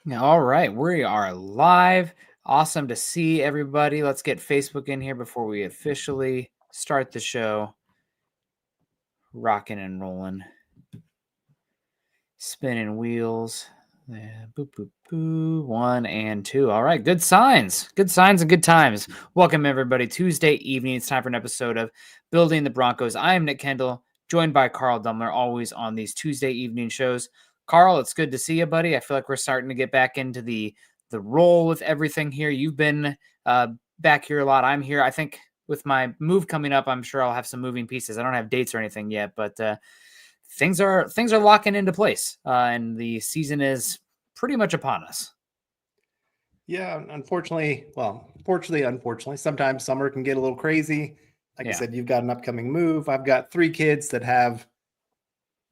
All right, we are live. Awesome to see everybody. Let's get Facebook in here before we officially start the show. Rocking and rolling. Spinning wheels. Yeah, boop, boop, boop. 1 and 2. All right, good signs. Good signs and good times. Welcome, everybody. Tuesday evening. It's time for an episode of Building the Broncos. I am Nik Kendell, joined by Carl Dumler, always on these Tuesday evening shows. Carl, it's good to see you, buddy. I feel like we're starting to get back into the roll with everything here. You've been back here a lot. I'm here. I think with my move coming up, I'm sure I'll have some moving pieces. I don't have dates or anything yet, but things are locking into place, and the season is pretty much upon us. Yeah, unfortunately, sometimes summer can get a little crazy. Like I Yeah. said, you've got an upcoming move. I've got 3 kids that have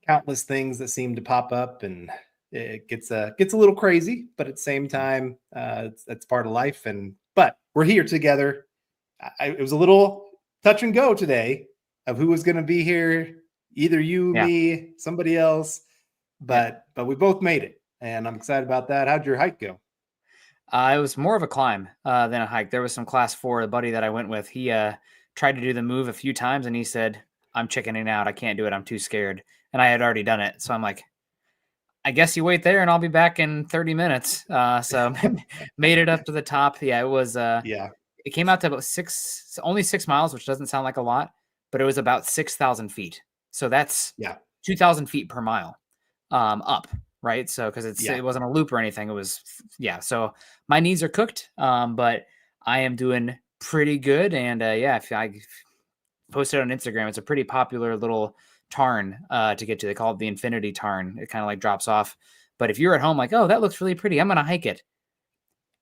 countless things that seem to pop up, and it gets a little crazy. But at the same time, that's part of life. But we're here together. It was a little touch and go today of who was going to be here, either you, Yeah. me, somebody else. But we both made it, and I'm excited about that. How'd your hike go? It was more of a climb than a hike. There was some class 4, the buddy that I went with. He tried to do the move a few times, and he said, "I'm chickening out. I can't do it. I'm too scared." And I had already done it, so I'm like, "I guess you wait there, and I'll be back in 30 minutes." So made it up to the top. Yeah, it was. Yeah. It came out to about only 6 miles, which doesn't sound like a lot, but it was about 6,000 feet. So that's 2,000 feet per mile up, right? So because it wasn't a loop or anything. It was, yeah. So my knees are cooked, but I am doing pretty good. And if I posted on Instagram, it's a pretty popular little tarn to get to. They call it the Infinity Tarn. It kind of like drops off. But if you're at home, like, oh, that looks really pretty, I'm gonna hike it.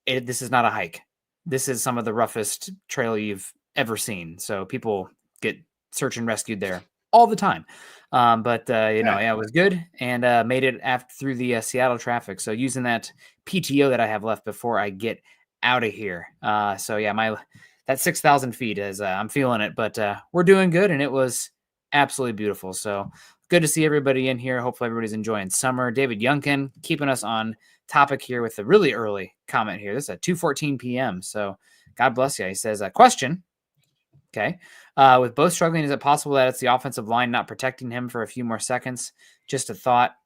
This is not a hike. This is some of the roughest trail you've ever seen. So people get search and rescued there all the time. It was good, and made it through the Seattle traffic. So using that PTO that I have left before I get out of here. That 6,000 feet is I'm feeling it, but we're doing good, and it was absolutely beautiful. So good to see everybody in here. Hopefully everybody's enjoying summer. David Youngkin keeping us on topic here with a really early comment here. This is at 2:14 p.m. So God bless you. He says, a question. Okay. With both struggling, is it possible that it's the offensive line not protecting him for a few more seconds? Just a thought.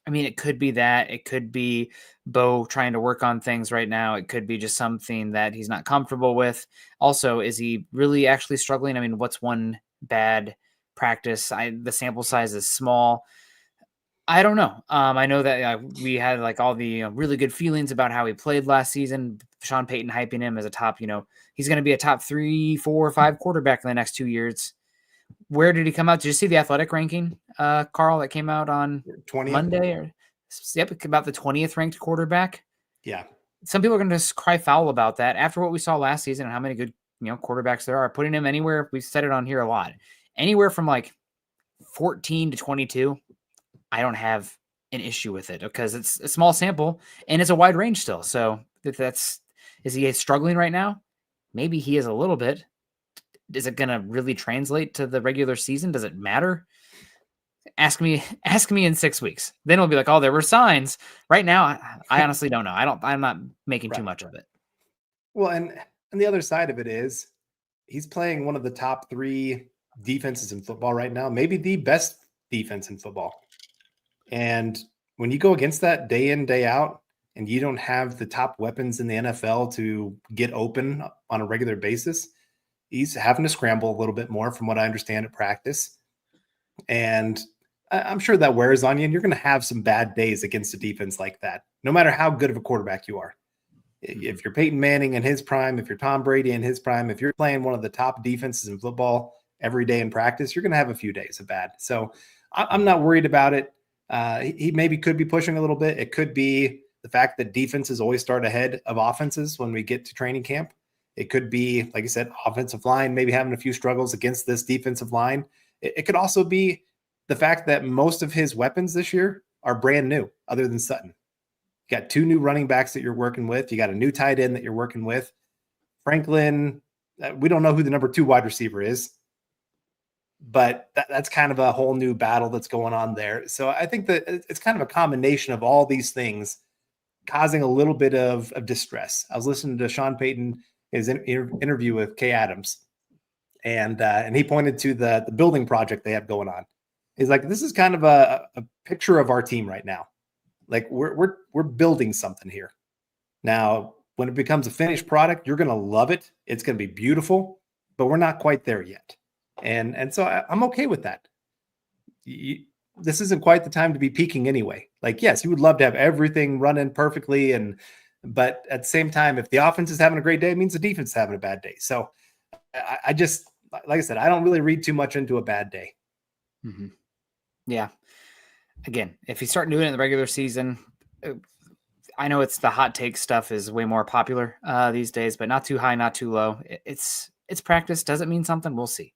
I mean, it could be that. It could be Bo trying to work on things right now. It could be just something that he's not comfortable with. Also, is he really actually struggling? I mean, what's one bad practice? The sample size is small. I don't know. I know that we had like all the really good feelings about how he played last season. Sean Payton hyping him as a top, he's going to be a top 3, 4, 5 quarterback in the next 2 years. Where did he come out? Did you see the athletic ranking, Carl, that came out on 20th? Monday? Yep, about the 20th ranked quarterback. Yeah. Some people are going to just cry foul about that after what we saw last season and how many good, quarterbacks there are. Putting him anywhere, we've said it on here a lot, anywhere from like 14 to 22. I don't have an issue with it because it's a small sample and it's a wide range still. So is he struggling right now? Maybe he is a little bit. Is it going to really translate to the regular season? Does it matter? Ask me in 6 weeks. Then we'll be like, oh, there were signs. Right now, I honestly don't know. I'm not making too much of it. Well, and the other side of it is he's playing one of the top 3 defenses in football right now, maybe the best defense in football. And when you go against that day in, day out, and you don't have the top weapons in the NFL to get open on a regular basis, he's having to scramble a little bit more from what I understand at practice. And I'm sure that wears on you, and you're going to have some bad days against a defense like that, no matter how good of a quarterback you are. If you're Peyton Manning in his prime, if you're Tom Brady in his prime, if you're playing one of the top defenses in football every day in practice, you're going to have a few days of bad. So I'm not worried about it. He maybe could be pushing a little bit. It could be the fact that defenses always start ahead of offenses when we get to training camp. It could be, like I said, offensive line, maybe having a few struggles against this defensive line. It could also be the fact that most of his weapons this year are brand new, other than Sutton. You got 2 new running backs that you're working with. You got a new tight end that you're working with. Franklin, we don't know who the number 2 wide receiver is, but that's kind of a whole new battle that's going on there. So I think that it's kind of a combination of all these things causing a little bit of distress. I was listening to Sean Payton, his interview with Kay Adams, and he pointed to the building project they have going on. He's like, this is kind of a picture of our team right now. Like we're building something here. Now, when it becomes a finished product, you're going to love it. It's going to be beautiful, but we're not quite there yet. And so I'm okay with that. This isn't quite the time to be peaking anyway. Like, yes, you would love to have everything running perfectly. But at the same time, if the offense is having a great day, it means the defense is having a bad day. So I just, like I said, I don't really read too much into a bad day. Mm-hmm. Yeah. Again, if you start doing it in the regular season, I know it's the hot take stuff is way more popular these days, but not too high, not too low. It's practice. Does it mean something? We'll see.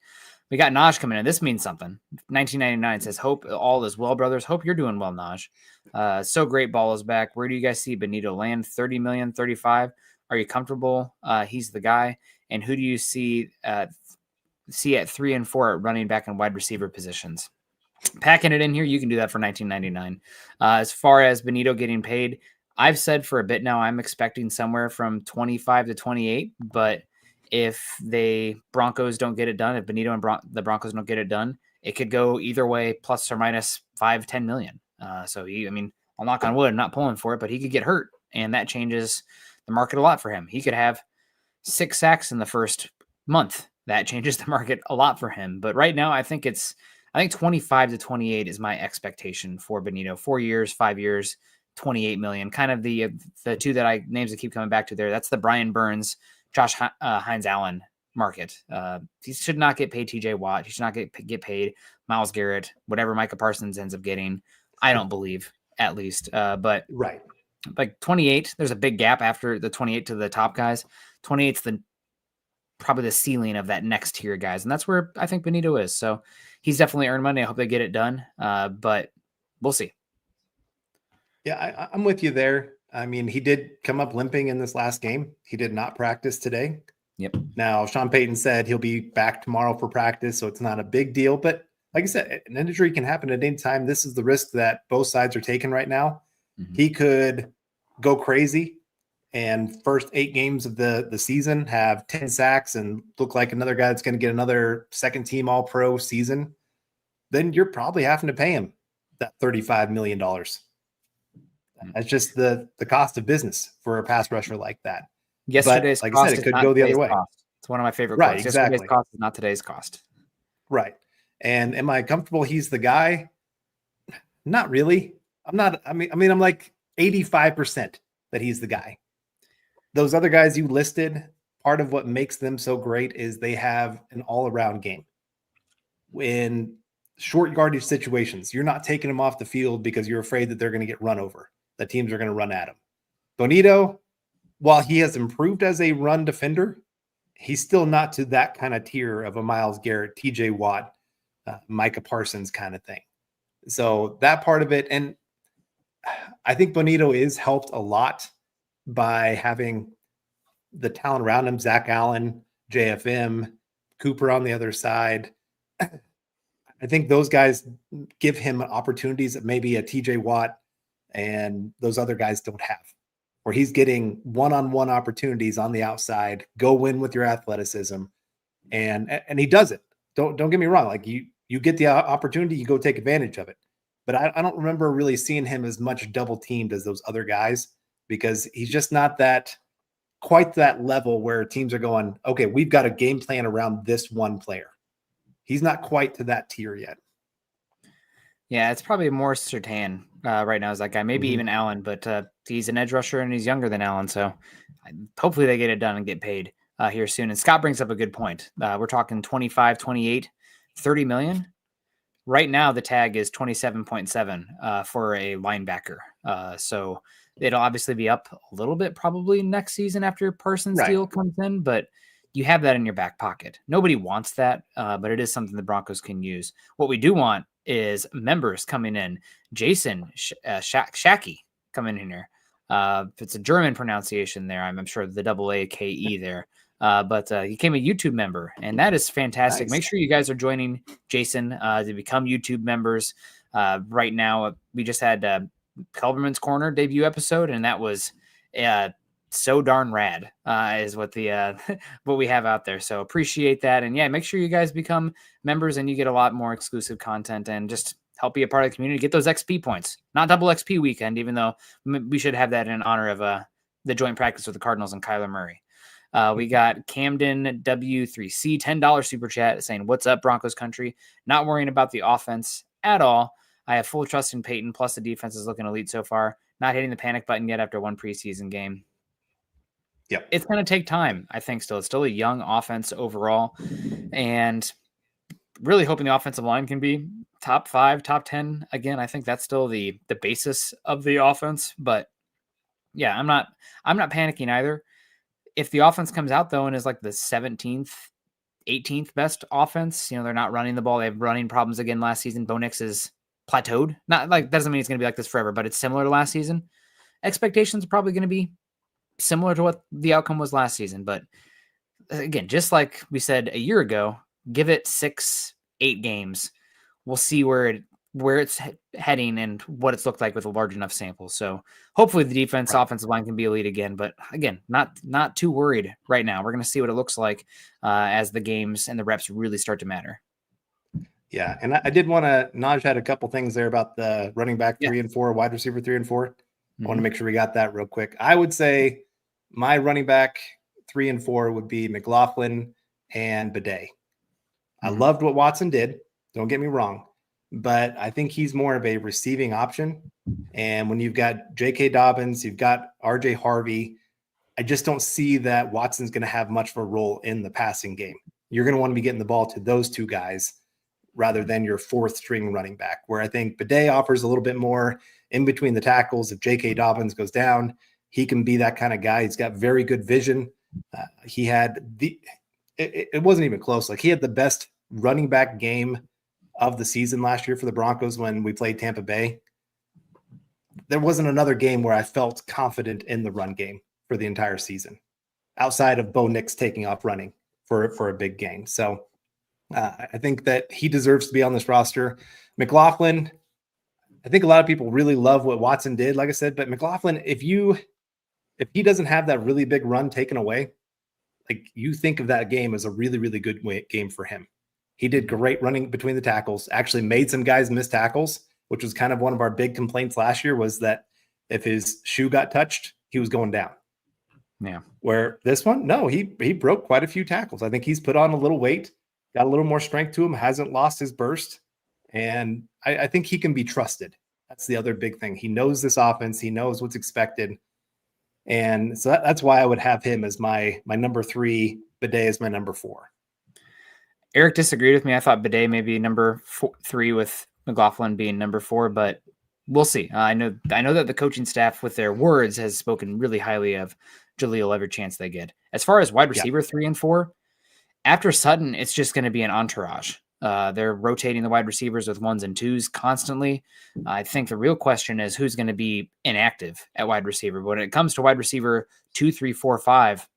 We got Naj coming in. This means something. 1999 says, hope all is well, brothers. Hope you're doing well, Naj. So great. Ball is back. Where do you guys see Bonitto land? 30 million, 35. Are you comfortable? He's the guy. And who do you see at 3 and 4 at running back and wide receiver positions? Packing it in here, you can do that for 1999. As far as Bonitto getting paid, I've said for a bit now, I'm expecting somewhere from 25 to 28, but if the Broncos don't get it done, if Bonitto and the Broncos don't get it done, it could go either way, plus or minus 5-10 million. So I'll knock on wood, I'm not pulling for it, but he could get hurt, and that changes the market a lot for him. He could have 6 sacks in the first month. That changes the market a lot for him. But right now, I think 25 to 28 is my expectation for Bonitto. 4 years, 5 years, 28 million. Kind of the two names that keep coming back to there. That's the Brian Burns, Josh Hines Allen market. He should not get paid TJ Watt. He should not get paid Myles Garrett, whatever Micah Parsons ends up getting. I don't believe, at least. But right, like 28, there's a big gap after the 28 to the top guys. 28's probably the ceiling of that next tier guys, and that's where I think Bonitto is. So he's definitely earned money. I hope they get it done, but we'll see. Yeah, I'm with you there. I mean, he did come up limping in this last game. He did not practice today. Yep. Now, Sean Payton said he'll be back tomorrow for practice, so it's not a big deal. But like I said, an injury can happen at any time. This is the risk that both sides are taking right now. Mm-hmm. He could go crazy and first 8 games of the season have 10 sacks and look like another guy that's going to get another second team all-pro season. Then you're probably having to pay him that $35 million. That's just the cost of business for a pass rusher like that. Yesterday's but, like cost I said, it could go the other way. Cost. It's one of my favorite right, quotes. Exactly. Yesterday's cost is not today's cost. Right. And am I comfortable he's the guy? Not really. I'm not. I mean, I'm like 85% that he's the guy. Those other guys you listed, part of what makes them so great is they have an all-around game. In short yardage situations, you're not taking them off the field because you're afraid that they're going to get run over, that teams are going to run at him. Bonitto, while he has improved as a run defender, he's still not to that kind of tier of a Myles Garrett, TJ Watt, Micah Parsons kind of thing. So that part of it, and I think Bonitto is helped a lot by having the talent around him, Zach Allen, JFM, Cooper on the other side. I think those guys give him opportunities that maybe a TJ Watt and those other guys don't have, where he's getting one-on-one opportunities on the outside, go win with your athleticism. And he does it. Don't get me wrong. Like you get the opportunity, you go take advantage of it. But I don't remember really seeing him as much double teamed as those other guys, because he's just not quite that level where teams are going, okay, we've got a game plan around this one player. He's not quite to that tier yet. Yeah, it's probably more Surtain right now as that guy, maybe even Allen, but he's an edge rusher and he's younger than Allen. So hopefully they get it done and get paid here soon. And Scott brings up a good point. We're talking 25, 28, 30 million. Right now, the tag is 27.7 for a linebacker. So it'll obviously be up a little bit probably next season after Parsons' deal comes in, but you have that in your back pocket. Nobody wants that, but it is something the Broncos can use. What we do want is members coming in. Jason Shacky coming in here. It's a German pronunciation there. I'm sure the AAKE there. But he became a YouTube member, and that is fantastic. Nice. Make sure you guys are joining Jason to become YouTube members. Right now, we just had Kelberman's Corner debut episode, and that was so darn rad is what the what we have out there. So appreciate that. And yeah, make sure you guys become members and you get a lot more exclusive content and just help be a part of the community. Get those XP points, not double XP weekend, even though we should have that in honor of the joint practice with the Cardinals and Kyler Murray. We got Camden W3C, $10 super chat saying, "What's up, Broncos country? Not worrying about the offense at all. I have full trust in Peyton, plus the defense is looking elite so far. Not hitting the panic button yet after one preseason game." Yep. It's going to take time, I think, still. It's still a young offense overall. And really hoping the offensive line can be top 5, top 10. Again, I think that's still the basis of the offense. But yeah, I'm not panicking either. If the offense comes out, though, and is like the 17th, 18th best offense, they're not running the ball. They have running problems again last season. Bo Nix is plateaued. Not like, that doesn't mean it's going to be like this forever, but it's similar to last season. Expectations are probably going to be similar to what the outcome was last season. But again, just like we said a year ago, give it 6-8 games. We'll see where it's heading and what it's looked like with a large enough sample. So hopefully the offensive line can be elite again. But again, not too worried right now. We're going to see what it looks like as the games and the reps really start to matter. Yeah, and I did want to, Naj had a couple things there about the running back 3 and 4, wide receiver 3 and 4. I want to make sure we got that real quick. I would say my running back 3 and 4 would be McLaughlin and Bidet. I loved what Watson did. Don't get me wrong, but I think he's more of a receiving option. And when you've got J.K. Dobbins, you've got R.J. Harvey, I just don't see that Watson's going to have much of a role in the passing game. You're going to want to be getting the ball to those two guys rather than your 4th string running back, where I think Bidet offers a little bit more in between the tackles. If J.K. Dobbins goes down, he can be that kind of guy. He's got very good vision. He had it wasn't even close. Like, he had the best running back game of the season last year for the Broncos when we played Tampa Bay. There wasn't another game where I felt confident in the run game for the entire season, outside of Bo Nix taking off running for a big gain. So I think that he deserves to be on this roster. McLaughlin, I think a lot of people really love what Watson did, like I said, but McLaughlin, if he doesn't have that really big run taken away, like, you think of that game as a really, really good game for him. He did great running between the tackles, actually made some guys miss tackles, which was kind of one of our big complaints last year, was that if his shoe got touched, he was going down. Yeah. Where this one, no, he broke quite a few tackles. I think he's put on a little weight, got a little more strength to him, hasn't lost his burst. And I think he can be trusted. That's the other big thing. He knows this offense. He knows what's expected. And so that's why I would have him as my number 3. Bidet is my number 4. Eric disagreed with me. I thought Bidet may be number 3 with McLaughlin being number 4, but we'll see. I know that the coaching staff with their words has spoken really highly of Jaleel every chance they get. As far as wide receiver 3 and 4, after Sutton, it's just going to be an entourage. They're rotating the wide receivers with 1s and 2s constantly. I think the real question is who's going to be inactive at wide receiver. But when it comes to wide receiver 2, 3, 4, 5,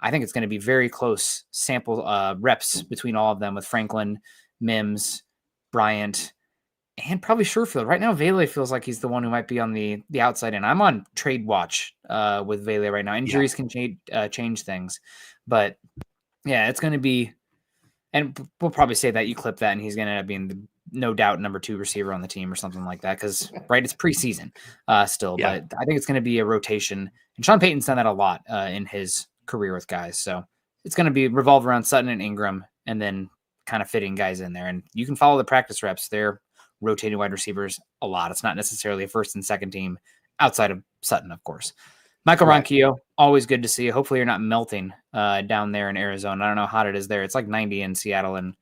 I think it's going to be very close sample reps between all of them, with Franklin, Mims, Bryant, and probably Sherfield. Right now, Vele feels like he's the one who might be on the outside in. I'm on trade watch with Vele right now. Injuries can change things. But yeah, it's going to be, and we'll probably say that you clip that and he's going to end up being the no doubt number 2 receiver on the team or something like that. Cause it's preseason still, but I think it's going to be a rotation, and Sean Payton's done that a lot in his career with guys. So it's going to be revolve around Sutton and Ingram and then kind of fitting guys in there. And you can follow the practice reps. They're rotating wide receivers a lot. It's not necessarily a 1st and 2nd team outside of Sutton, of course. Michael Ronquillo, always good to see you. Hopefully you're not melting down there in Arizona. I don't know how hot it is there. It's like 90 in Seattle, and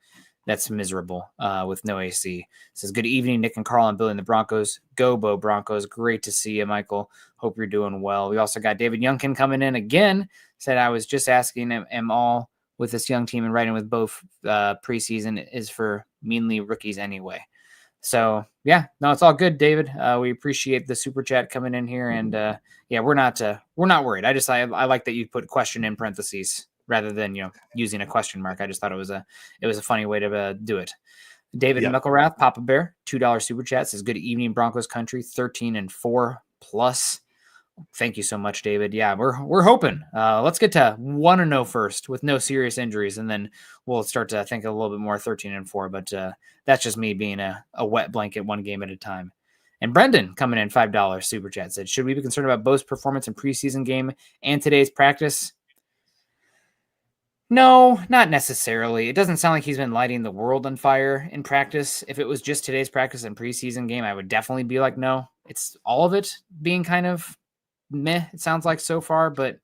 that's miserable with no AC. It says, "Good evening, Nik and Carl and Billy and the Broncos. Go, Bo Broncos. Great to see you, Michael. Hope you're doing well." We also got David Youngkin coming in again. Said, "I was just asking, am all with this young team and riding with both preseason is for meanly rookies anyway." So yeah, no, it's all good, David. We appreciate the super chat coming in here, and we're not worried. I like that you put question in parentheses rather than using a question mark. I just thought it was a funny way to do it. David McElrath, Papa Bear, $2 super chat says, good evening, Broncos Country, 13-4 plus. Thank you so much, David. Yeah, we're hoping. Let's get to 1-0 first with no serious injuries, and then we'll start to think a little bit more 13-4. But that's just me being a wet blanket, one game at a time. And Brendan coming in $5 super chat said, should we be concerned about Bo's performance in preseason game and today's practice? No, not necessarily. It doesn't sound like he's been lighting the world on fire in practice. If it was just today's practice and preseason game, I would definitely be like, no. It's all of it being kind of meh, it sounds like so far. But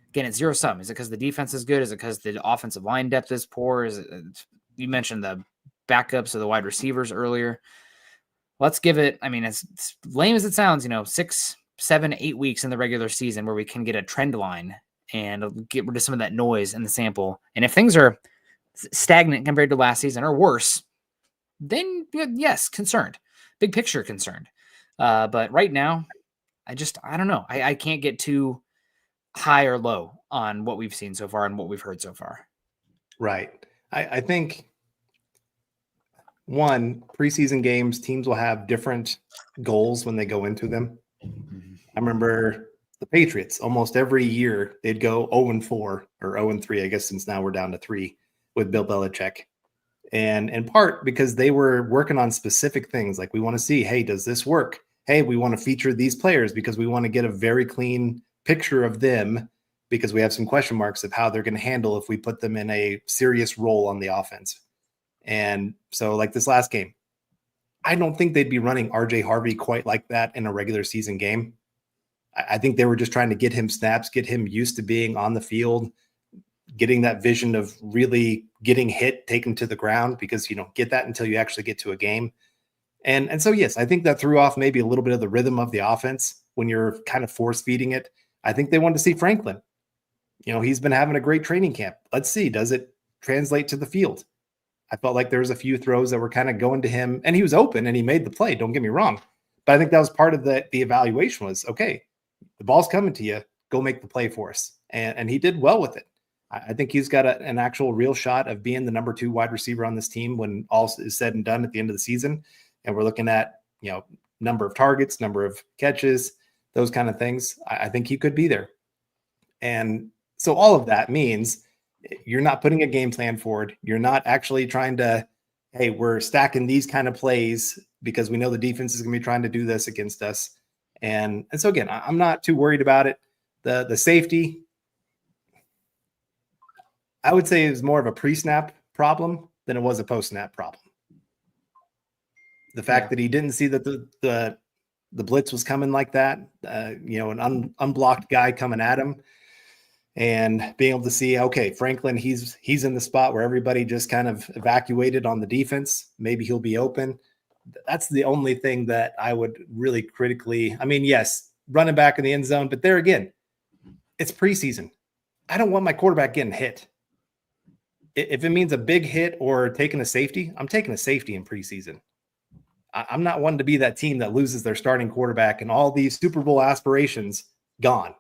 again, it's zero sum. Is it because the defense is good? Is it because the offensive line depth is poor? Is it, you mentioned the backups of the wide receivers earlier. Let's give it, I mean, as lame as it sounds, 6, 7, 8 weeks in the regular season where we can get a trend line and get rid of some of that noise in the sample. And if things are stagnant compared to last season or worse, then yes, concerned. Big picture concerned. But right now, I don't know. I can't get too high or low on what we've seen so far and what we've heard so far. Right. I think one, preseason games, teams will have different goals when they go into them. I remember the Patriots, almost every year, they'd go 0-4 or 0-3, I guess, since now we're down to 3 with Bill Belichick. And in part because they were working on specific things. Like, we want to see, hey, does this work? Hey, we want to feature these players because we want to get a very clean picture of them because we have some question marks of how they're going to handle if we put them in a serious role on the offense. And so, like this last game, I don't think they'd be running RJ Harvey quite like that in a regular season game. I think they were just trying to get him snaps, get him used to being on the field, getting that vision of really getting hit, taken to the ground, because you don't get that until you actually get to a game. And so, yes, I think that threw off maybe a little bit of the rhythm of the offense when you're kind of force feeding it. I think they wanted to see Franklin. He's been having a great training camp. Let's see, does it translate to the field? I felt like there was a few throws that were kind of going to him, and he was open and he made the play. Don't get me wrong. But I think that was part of the evaluation was, okay, the ball's coming to you. Go make the play for us. And he did well with it. I think he's got an actual real shot of being the number 2 wide receiver on this team when all is said and done at the end of the season. And we're looking at, number of targets, number of catches, those kind of things. I think he could be there. And so all of that means you're not putting a game plan forward. You're not actually trying to, hey, we're stacking these kind of plays because we know the defense is going to be trying to do this against us. And so, again, I'm not too worried about it. The safety, I would say, is more of a pre-snap problem than it was a post-snap problem. The fact that he didn't see that the blitz was coming like that, an unblocked guy coming at him, and being able to see, okay, Franklin, he's in the spot where everybody just kind of evacuated on the defense. Maybe he'll be open. That's the only thing that I would really critically, yes, running back in the end zone, but there again, it's preseason. I don't want my quarterback getting hit. If it means a big hit or taking a safety, I'm taking a safety in preseason. I'm not one to be that team that loses their starting quarterback and all these Super Bowl aspirations gone.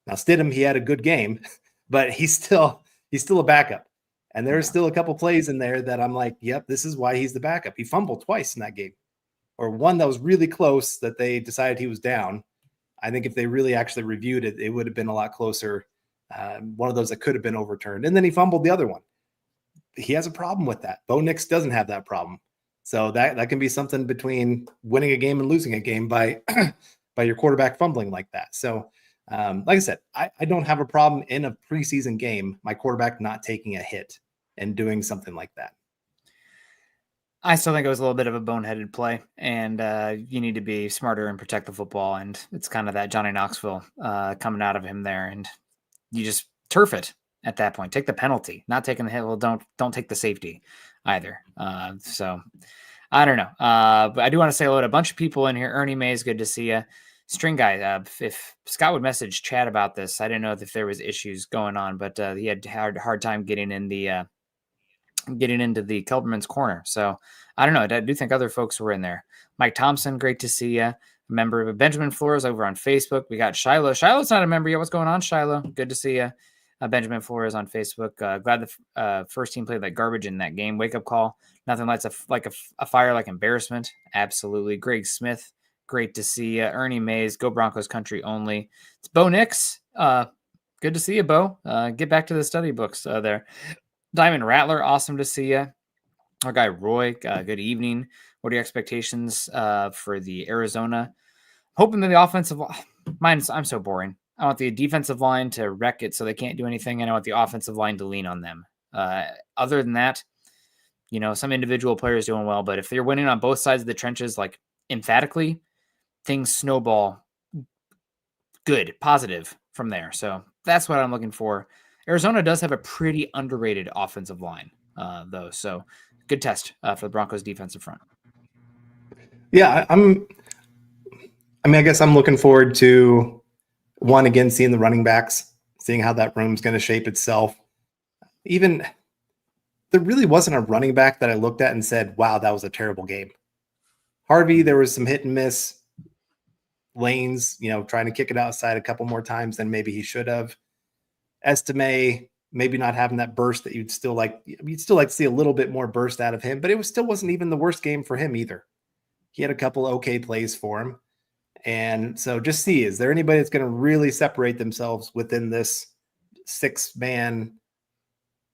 Now, Stidham, he had a good game, but he's still a backup. And there's still a couple plays in there that I'm like, yep, this is why he's the backup. He fumbled twice in that game, or one that was really close that they decided he was down. I think if they really actually reviewed it, it would have been a lot closer. One of those that could have been overturned. And then he fumbled the other one. He has a problem with that. Bo Nix doesn't have that problem. So that can be something between winning a game and losing a game by your quarterback fumbling like that. So, like I said, I don't have a problem in a preseason game, my quarterback not taking a hit and doing something like that. I still think it was a little bit of a boneheaded play, and you need to be smarter and protect the football. And it's kind of that Johnny Knoxville coming out of him there, and you just turf it at that point. Take the penalty, not taking the hit. Well, don't take the safety either. So I don't know. But I do want to say hello to a bunch of people in here. Ernie Mays, good to see you. String guy, if Scott would message Chad about this, I didn't know if there was issues going on, but he had hard time getting in the getting into the Kelberman's corner. So I don't know. I do think other folks were in there. Mike Thompson, great to see you. Member of Benjamin Flores over on Facebook. We got Shiloh. Shiloh's not a member yet. What's going on, Shiloh? Good to see you. Benjamin Flores on Facebook. Glad the first team played like garbage in that game. Wake up call. Nothing lights a fire like embarrassment. Absolutely. Greg Smith. Great to see you. Ernie Mays. Go Broncos Country only. It's Bo Nix. Good to see you, Bo. Get back to the study books there. Diamond Rattler. Awesome to see you. Our guy Roy. Good evening. What are your expectations for the Arizona? Hoping that the offensive line. I'm so boring. I want the defensive line to wreck it so they can't do anything, and I want the offensive line to lean on them. Other than that, some individual players doing well, but if you're winning on both sides of the trenches, like emphatically, things snowball good, positive from there. So that's what I'm looking for. Arizona does have a pretty underrated offensive line, though. So good test for the Broncos defensive front. Yeah, I guess I'm looking forward to again, seeing the running backs, seeing how that room's going to shape itself. Even there really wasn't a running back that I looked at and said, wow, that was a terrible game. Harvey, there was some hit and miss lanes, trying to kick it outside a couple more times than maybe he should have. Estime, maybe not having that burst that you'd still like to see a little bit more burst out of him, but it still wasn't even the worst game for him either. He had a couple okay plays for him. And so just see, is there anybody that's going to really separate themselves within this 6-man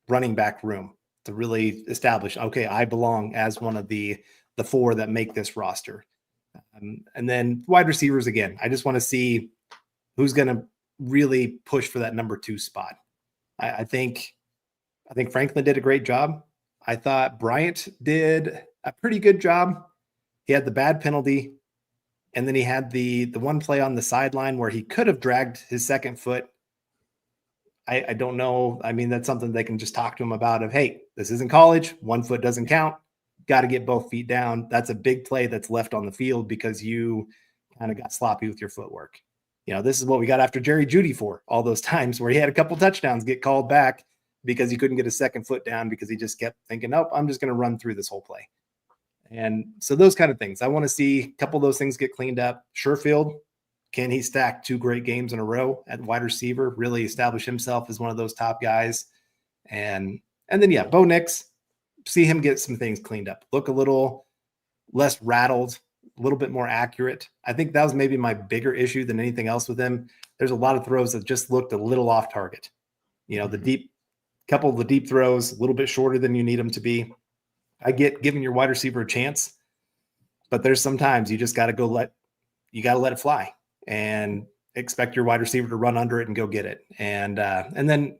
running back room to really establish, okay, I belong as one of the 4 that make this roster. And then wide receivers again. I just want to see who's going to really push for that number 2 spot. I think Franklin did a great job. I thought Bryant did a pretty good job. He had the bad penalty, and then he had the one play on the sideline where he could have dragged his second foot. I don't know. I mean, that's something they can just talk to him about hey, this isn't college. 1 foot doesn't count. Got to get both feet down. That's a big play that's left on the field because you kind of got sloppy with your footwork. This is what we got after Jerry Jeudy for all those times where he had a couple touchdowns get called back because he couldn't get his second foot down because he just kept thinking, nope, I'm just going to run through this whole play. And so those kind of things, I want to see a couple of those things get cleaned up. Sherfield, can he stack 2 great games in a row at wide receiver, really establish himself as one of those top guys? And then, Bo Nix, see him get some things cleaned up, look a little less rattled, a little bit more accurate. I think that was maybe my bigger issue than anything else with him. There's a lot of throws that just looked a little off target. The couple of the deep throws, a little bit shorter than you need them to be. I get giving your wide receiver a chance, but there's sometimes you just got to let it fly and expect your wide receiver to run under it and go get it. And then,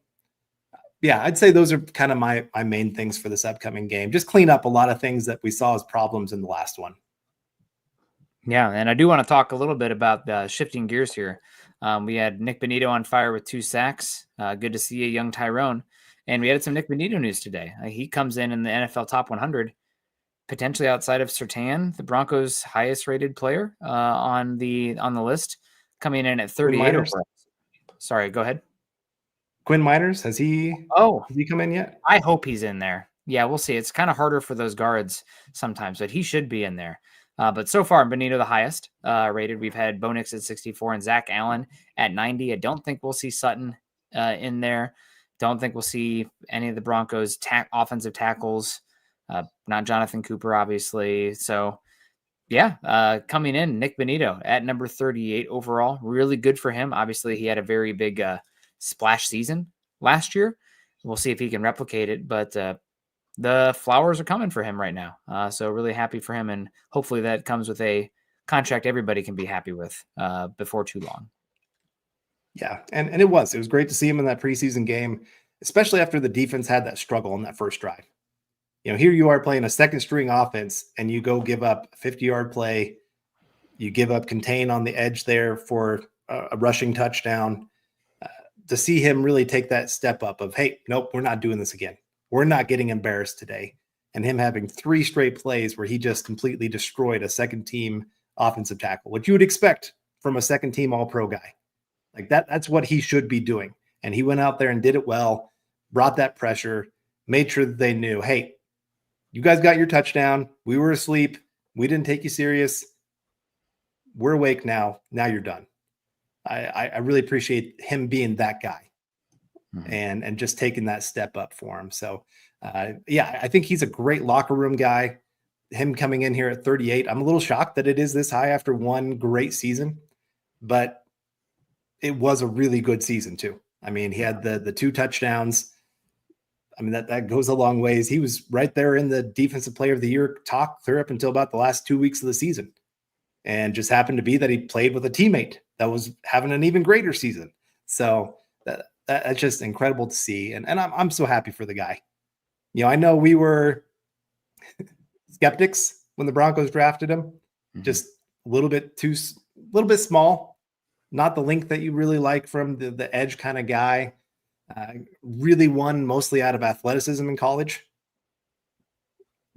I'd say those are kind of my main things for this upcoming game. Just clean up a lot of things that we saw as problems in the last one. Yeah, and I do want to talk a little bit about shifting gears here. We had Nik Bonitto on fire with 2 sacks. Good to see a young Tyrone. And we had some Nik Bonitto news today. He comes in the NFL top 100, potentially outside of Surtain, the Broncos' highest-rated player on the list, coming in at 38. Sorry, go ahead. Quinn Miners, has he come in yet? I hope he's in there. Yeah, we'll see. It's kind of harder for those guards sometimes, but he should be in there. But so far, Bonitto the highest rated. We've had Bo Nix at 64 and Zach Allen at 90. I don't think we'll see Sutton in there. Don't think we'll see any of the Broncos offensive tackles. Not Jonathan Cooper, obviously. So, coming in, Nik Bonitto at number 38 overall. Really good for him. Obviously, he had a very big splash season last year. We'll see if he can replicate it. But the flowers are coming for him right now. So really happy for him. And hopefully that comes with a contract everybody can be happy with before too long. Yeah, and it was great to see him in that preseason game, especially after the defense had that struggle on that first drive. Here you are playing a second string offense and you go give up a 50-yard play. You give up contain on the edge there for a rushing touchdown. To see him really take that step up of, hey, nope, we're not doing this again. We're not getting embarrassed today. And him having 3 straight plays where he just completely destroyed a second-team offensive tackle, what you would expect from a second-team all-pro guy. Like that's what he should be doing. And he went out there and did it well, brought that pressure, made sure that they knew, hey, you guys got your touchdown. We were asleep. We didn't take you serious. We're awake now. Now you're done. I really appreciate him being that guy. and just taking that step up for him. So, I think he's a great locker room guy. Him coming in here at 38, I'm a little shocked that it is this high after one great season, but it was a really good season too. I mean, he had the 2 touchdowns. I mean, that goes a long ways. He was right there in the defensive player of the year talk clear up until about the last 2 weeks of the season. And just happened to be that he played with a teammate that was having an even greater season. So that's just incredible to see. And I'm so happy for the guy. I know we were skeptics when the Broncos drafted him, just a little bit small, not the length that you really like from the edge kind of guy. Really won mostly out of athleticism in college.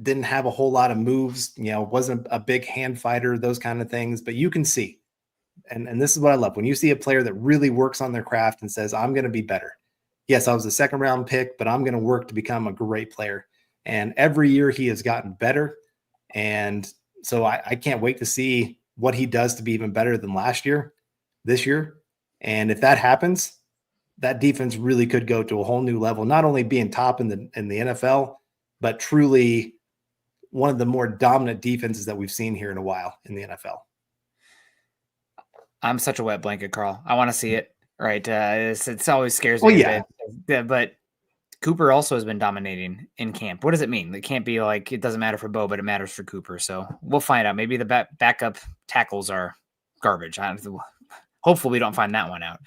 Didn't have a whole lot of moves, wasn't a big hand fighter, those kind of things, but you can see. And this is what I love. When you see a player that really works on their craft and says, I'm going to be better. Yes, I was a 2nd round pick, but I'm going to work to become a great player. And every year he has gotten better. And so I can't wait to see what he does to be even better than this year. And if that happens, that defense really could go to a whole new level, not only being top in the NFL, but truly one of the more dominant defenses that we've seen here in a while in the NFL. I'm such a wet blanket, Carl. I want to see it. Right. It always scares me a bit. But Cooper also has been dominating in camp. What does it mean? It can't be like it doesn't matter for Bo, but it matters for Cooper. So we'll find out. Maybe the backup tackles are garbage. Hopefully we don't find that one out.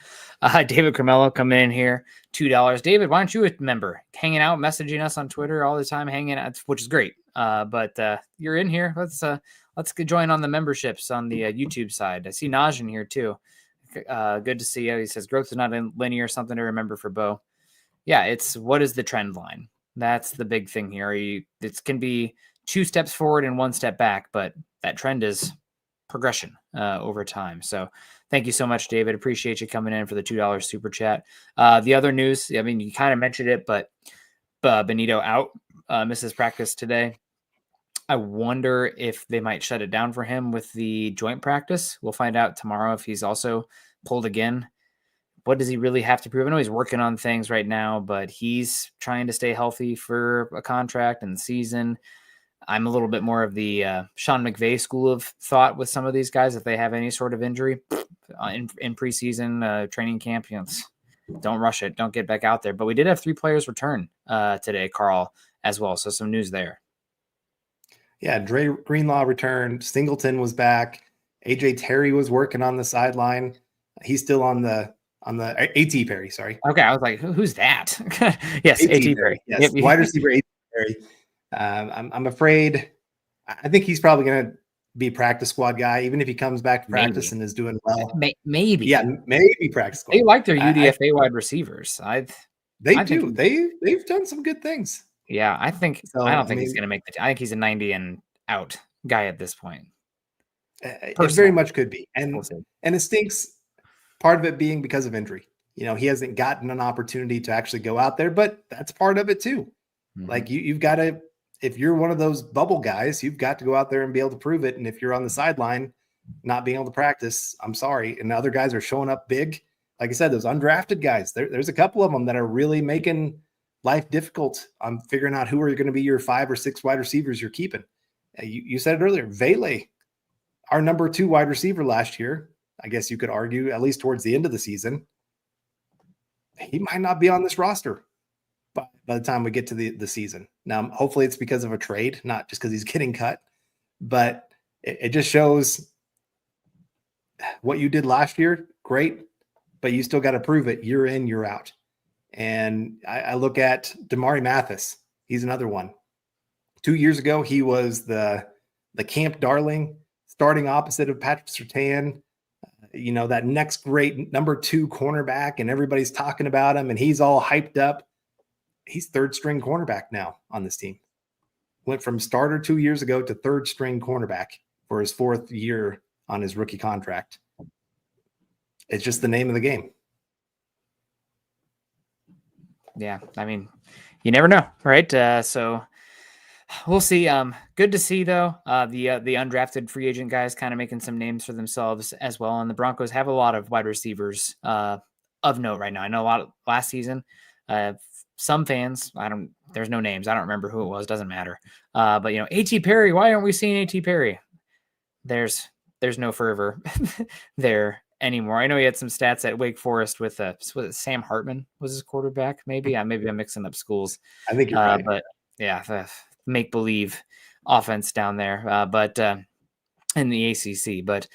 David Carmelo coming in here, $2. David, why don't you a member? Hanging out, messaging us on Twitter all the time, hanging out, which is great. But you're in here. Let's join on the memberships on the YouTube side. I see Naj in here too. Good to see you. He says growth is not linear, something to remember for Bo. Yeah, it's what is the trend line? That's the big thing here. It can be 2 steps forward and 1 step back, but that trend is progression over time. So thank you so much, David. Appreciate you coming in for the $2 super chat. The other news, I mean, you kind of mentioned it, but Bonitto out, misses practice today. I wonder if they might shut it down for him with the joint practice. We'll find out tomorrow if he's also pulled again. What does he really have to prove? I know he's working on things right now, but he's trying to stay healthy for a contract and the season. I'm a little bit more of the Sean McVay school of thought with some of these guys. If they have any sort of injury in preseason training camp, don't rush it. Don't get back out there. But we did have 3 players return today, Carl, as well. So some news there. Yeah, Dre Greenlaw returned. Singleton was back. AJ Terry was working on the sideline. He's still on the AT Perry, sorry. Okay, I was like, who's that? Yes, AT Perry. Yes, yep. Wide receiver AT Perry. I'm afraid. I think he's probably going to be practice squad guy, even if he comes back to practice and is doing well. Maybe. Yeah, maybe practice squad. They like their UDFA wide receivers. They do. They've done some good things. Yeah, I think so, I don't think he's going to make I think he's a 90 and out guy at this point. It very much could be. And it stinks, part of it being because of injury. He hasn't gotten an opportunity to actually go out there, but that's part of it too. Mm-hmm. Like you've got to, if you're one of those bubble guys, you've got to go out there and be able to prove it. And if you're on the sideline, not being able to practice, I'm sorry. And the other guys are showing up big. Like I said, those undrafted guys, there's a couple of them that are really making life difficult on figuring out who are going to be your 5 or 6 wide receivers you're keeping. You said it earlier, Vele, our number 2 wide receiver last year, I guess you could argue, at least towards the end of the season, he might not be on this roster by the time we get to the season. Now, hopefully it's because of a trade, not just because he's getting cut, but it just shows what you did last year, great, but you still got to prove it year in, year out. And I look at Damari Mathis. He's another one. 2 years ago, he was the camp darling, starting opposite of Patrick Surtain. That next great number 2 cornerback, and everybody's talking about him, and he's all hyped up. He's 3rd string cornerback now on this team. Went from starter 2 years ago to 3rd string cornerback for his 4th year on his rookie contract. It's just the name of the game. Yeah, I mean, you never know, right? So we'll see. Good to see though. The undrafted free agent guys kind of making some names for themselves as well. And the Broncos have a lot of wide receivers of note right now. I know a lot of last season, some fans, there's no names. I don't remember who it was. Doesn't matter. But A.T. Perry, why aren't we seeing A.T. Perry? There's no fervor there anymore. I know he had some stats at Wake Forest with Sam Hartman was his quarterback. Maybe I'm mixing up schools. I think you're right. But yeah, the make believe offense down there. But in the ACC, but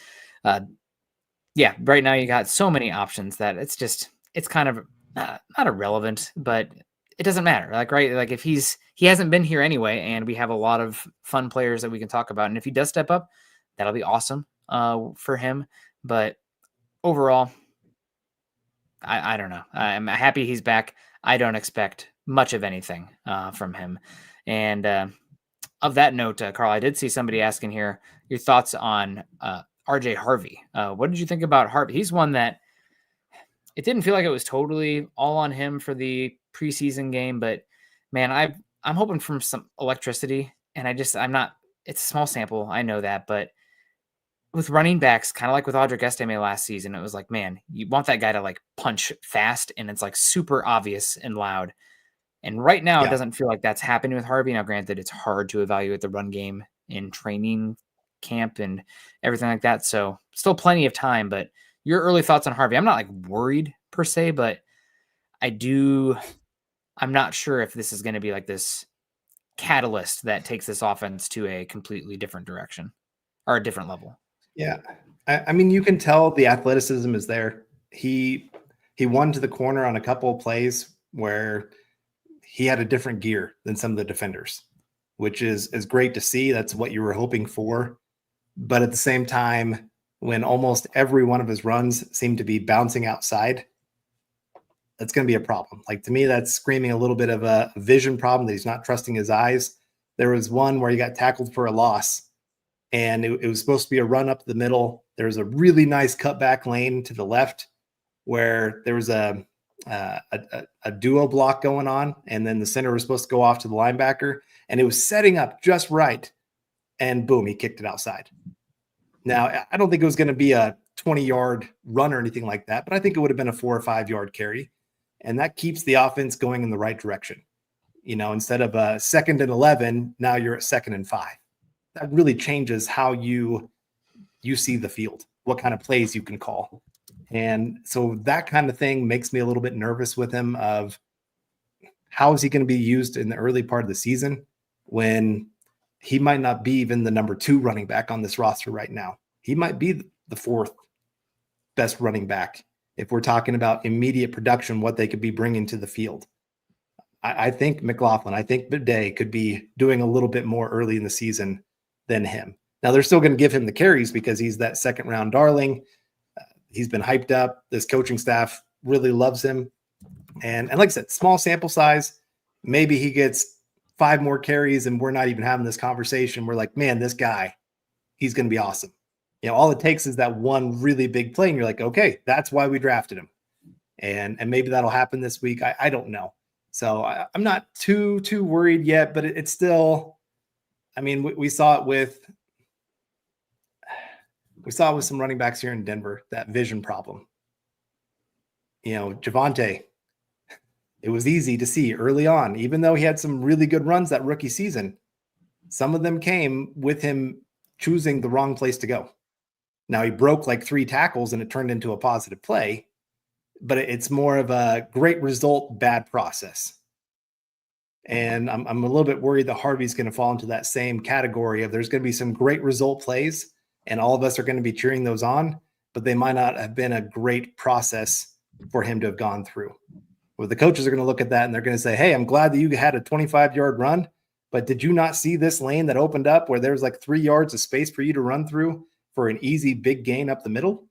yeah, right now you got so many options that it's kind of not irrelevant, but it doesn't matter. Like if he hasn't been here anyway, and we have a lot of fun players that we can talk about, and if he does step up, that'll be awesome for him. But overall, I don't know. I'm happy he's back. I don't expect much of anything from him. And of that note, Carl, I did see somebody asking here your thoughts on RJ Harvey. What did you think about Harvey? He's one that it didn't feel like it was totally all on him for the preseason game, but man, I'm hoping for some electricity, and I'm not. It's a small sample, I know that, but with running backs, kind of like with Audric Estime last season, it was like, man, you want that guy to like punch fast, and it's like super obvious and loud. And right now, It doesn't feel like that's happening with Harvey. Now, granted, it's hard to evaluate the run game in training camp and everything like that. So still plenty of time, but your early thoughts on Harvey. I'm not like worried per se, but I'm not sure if this is going to be like this catalyst that takes this offense to a completely different direction or a different level. Yeah. I mean, you can tell the athleticism is there. He won to the corner on a couple of plays where he had a different gear than some of the defenders, which is great to see. That's what you were hoping for. But at the same time, when almost every one of his runs seemed to be bouncing outside, that's going to be a problem. Like, to me, that's screaming a little bit of a vision problem, that he's not trusting his eyes. There was one where he got tackled for a loss, and it was supposed to be a run up the middle. There was a really nice cutback lane to the left where there was a duo block going on, and then the center was supposed to go off to the linebacker, and it was setting up just right, and boom, he kicked it outside. Now, I don't think it was going to be a 20-yard run or anything like that, but I think it would have been a 4 or 5 yard carry, and that keeps the offense going in the right direction. Instead of a 2nd and 11, now you're at 2nd and 5. That really changes how you see the field, what kind of plays you can call. And so that kind of thing makes me a little bit nervous with him, of how is he going to be used in the early part of the season when he might not be even the number 2 running back on this roster right now. He might be the 4th best running back if we're talking about immediate production, what they could be bringing to the field. I think Bidet could be doing a little bit more early in the season than him. Now, they're still going to give him the carries because he's that 2nd round darling. He's been hyped up. This coaching staff really loves him. And like I said, small sample size. Maybe he gets 5 more carries and we're not even having this conversation. We're like, man, this guy, he's going to be awesome. All it takes is that one really big play, and you're like, okay, that's why we drafted him. And maybe that'll happen this week. I don't know. So I'm not too worried yet, but it's still, I mean, we saw it with some running backs here in Denver, that vision problem. Javonte, it was easy to see early on, even though he had some really good runs that rookie season, some of them came with him choosing the wrong place to go. Now, he broke like 3 tackles and it turned into a positive play, but it's more of a great result, bad process. And I'm a little bit worried that Harvey's going to fall into that same category of there's going to be some great result plays, and all of us are going to be cheering those on, but they might not have been a great process for him to have gone through. Well, the coaches are going to look at that and they're going to say, hey, I'm glad that you had a 25-yard run, but did you not see this lane that opened up where there's like 3 yards of space for you to run through for an easy big gain up the middle?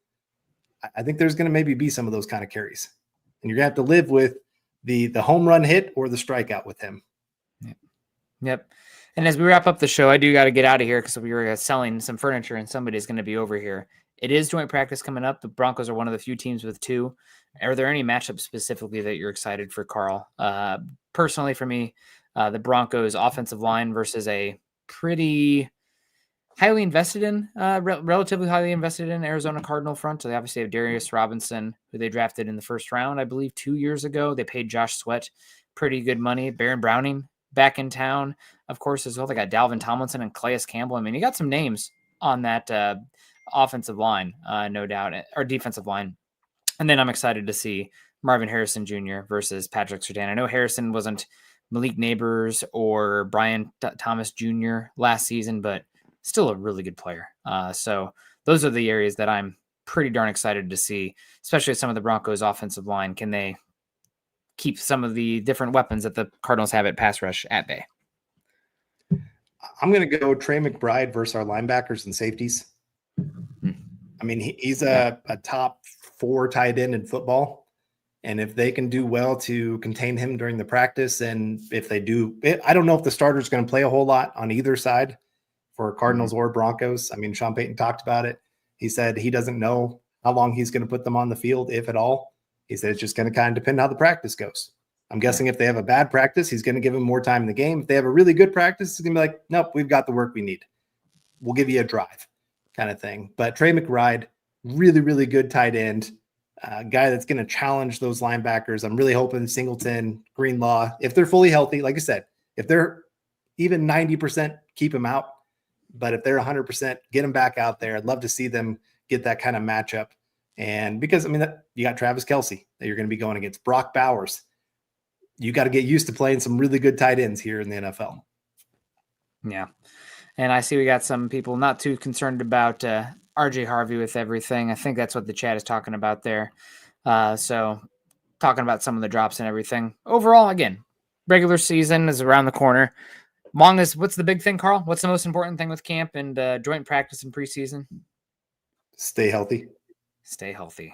I think there's going to maybe be some of those kind of carries, and you're going to have to live with the home run hit or the strikeout with him. Yep. And as we wrap up the show, I do got to get out of here because we were selling some furniture and somebody's going to be over here. It is joint practice coming up. The Broncos are one of the few teams with 2. Are there any matchups specifically that you're excited for, Carl? Personally, for me, the Broncos offensive line versus a pretty highly invested in, relatively highly invested in Arizona Cardinal front. So they obviously have Darius Robinson, who they drafted in the first round, I believe 2 years ago. They paid Josh Sweat pretty good money. Baron Browning back in town, of course, as well. They got Dalvin Tomlinson and Calais Campbell. I mean, you got some names on that offensive line, no doubt, or defensive line. And then I'm excited to see Marvin Harrison Jr. versus Patrick Surtain. I know Harrison wasn't Malik Neighbors or Brian Thomas Jr. last season, but still a really good player. So those are the areas that I'm pretty darn excited to see, especially some of the Broncos offensive line. Can they keep some of the different weapons that the Cardinals have at pass rush at bay? I'm going to go Trey McBride versus our linebackers and safeties. I mean, he's a top 4 tight end in football. And if they can do well to contain him during the practice, and if they do, I don't know if the starter's going to play a whole lot on either side for Cardinals or Broncos. I mean, Sean Payton talked about it. He said he doesn't know how long he's going to put them on the field, if at all. He said it's just going to kind of depend how the practice goes. I'm guessing if they have a bad practice, he's going to give them more time in the game. If they have a really good practice, he's going to be like, nope, we've got the work we need. We'll give you a drive kind of thing. But Trey McBride, really, really good tight end, guy that's going to challenge those linebackers. I'm really hoping Singleton, Greenlaw, if they're fully healthy, like I said, if they're even 90%, keep them out. But if they're 100%, get them back out there. I'd love to see them get that kind of matchup. And because, I mean, you got Travis Kelce that you're going to be going against, Brock Bowers. You got to get used to playing some really good tight ends here in the NFL. Yeah. And I see we got some people not too concerned about RJ Harvey with everything. I think that's what the chat is talking about there. So talking about some of the drops and everything. Overall, again, regular season is around the corner. Long as, what's the big thing, Carl? What's the most important thing with camp and joint practice and preseason? Stay healthy. Stay healthy.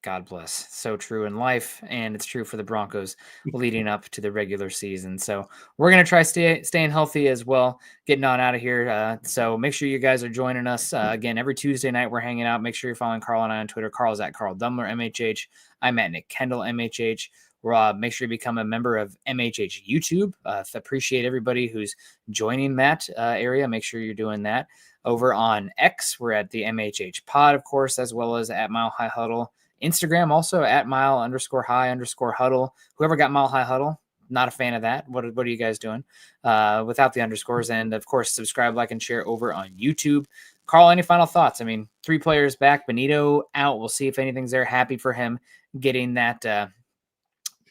God bless. So true in life, and it's true for the Broncos leading up to the regular season. So we're going to try staying healthy as well, getting on out of here. So make sure you guys are joining us. Again, every Tuesday night we're hanging out. Make sure you're following Carl and I on Twitter. Carl's at Carl Dumler, MHH. I'm at Nick Kendell, MHH. Make sure you become a member of MHH YouTube. Appreciate everybody who's joining that area. Make sure you're doing that. Over on X, we're at the MHH Pod, of course, as well as at Mile High Huddle. Instagram also at mile_high_huddle. Whoever got Mile High Huddle, not a fan of that. What are you guys doing without the underscores? And of course, subscribe, like, and share over on YouTube. Carl, any final thoughts? I mean, 3 players back, Bonitto out. We'll see if anything's there. Happy for him getting that.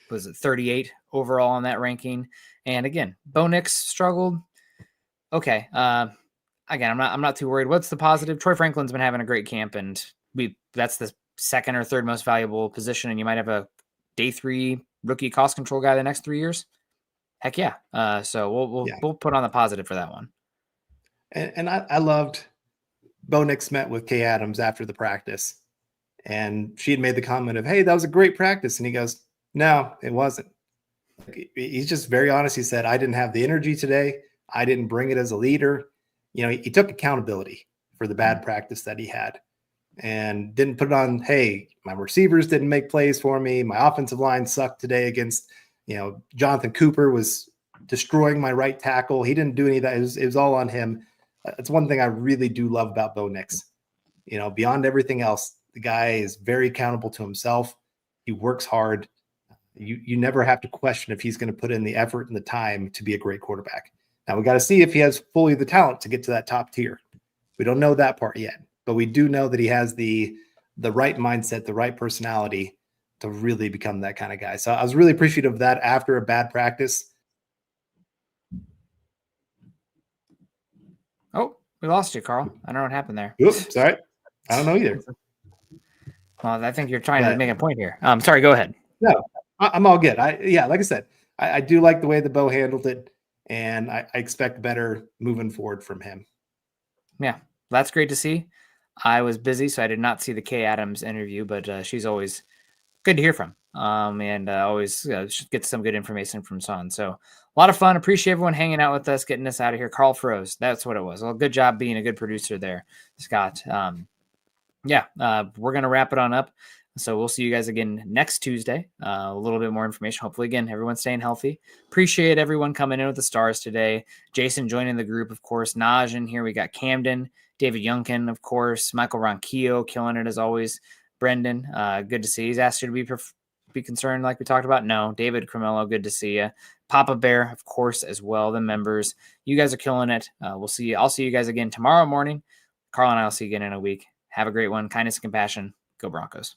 Was it 38 overall on that ranking? And again, Bo Nix struggled. Okay. Again, I'm not too worried. What's the positive? Troy Franklin's been having a great camp, and that's the second or third most valuable position, and you might have a day 3 rookie cost control guy the next 3 years. Heck yeah. So we'll put on the positive for that one. And I loved Bo Nix met with Kay Adams after the practice, and she had made the comment of, hey, that was a great practice. And he goes, no, it wasn't. He's just very honest. He said, I didn't have the energy today. I didn't bring it as a leader. You know, he took accountability for the bad practice that he had and didn't put it on, hey, my receivers didn't make plays for me. My offensive line sucked today against, Jonathan Cooper was destroying my right tackle. He didn't do any of that. It was all on him. It's one thing I really do love about Bo Nix. Beyond everything else, the guy is very accountable to himself. He works hard. You never have to question if he's going to put in the effort and the time to be a great quarterback. Now we got to see if he has fully the talent to get to that top tier. We don't know that part yet, but we do know that he has the right mindset, the right personality to really become that kind of guy. So I was really appreciative of that after a bad practice. Oh, we lost you, Carl. I don't know what happened there. Oops, sorry. I don't know either. Well, I think you're trying to make a point here. Sorry, go ahead. No, I'm all good. Like I said, I do like the way the Bo handled it, and I expect better moving forward from him. Yeah, that's great to see. I was busy, so I did not see the Kay Adams interview, but she's always good to hear from, and always get some good information from Son. So a lot of fun. Appreciate everyone hanging out with us, getting us out of here. Carl froze. That's what it was. Well, good job being a good producer there, Scott. yeah, we're going to wrap it on up. So we'll see you guys again next Tuesday. A little bit more information. Hopefully, again, everyone's staying healthy. Appreciate everyone coming in with the stars today. Jason joining the group, of course. Naj in here. We got Camden, David Youngkin, of course. Michael Ronquillo killing it as always. Brendan, good to see. He's asked you to be concerned like we talked about. No. David Cremello, good to see you. Papa Bear, of course, as well. The members. You guys are killing it. We'll see you. I'll see you guys again tomorrow morning. Carl and I will see you again in a week. Have a great one. Kindness and compassion. Go Broncos.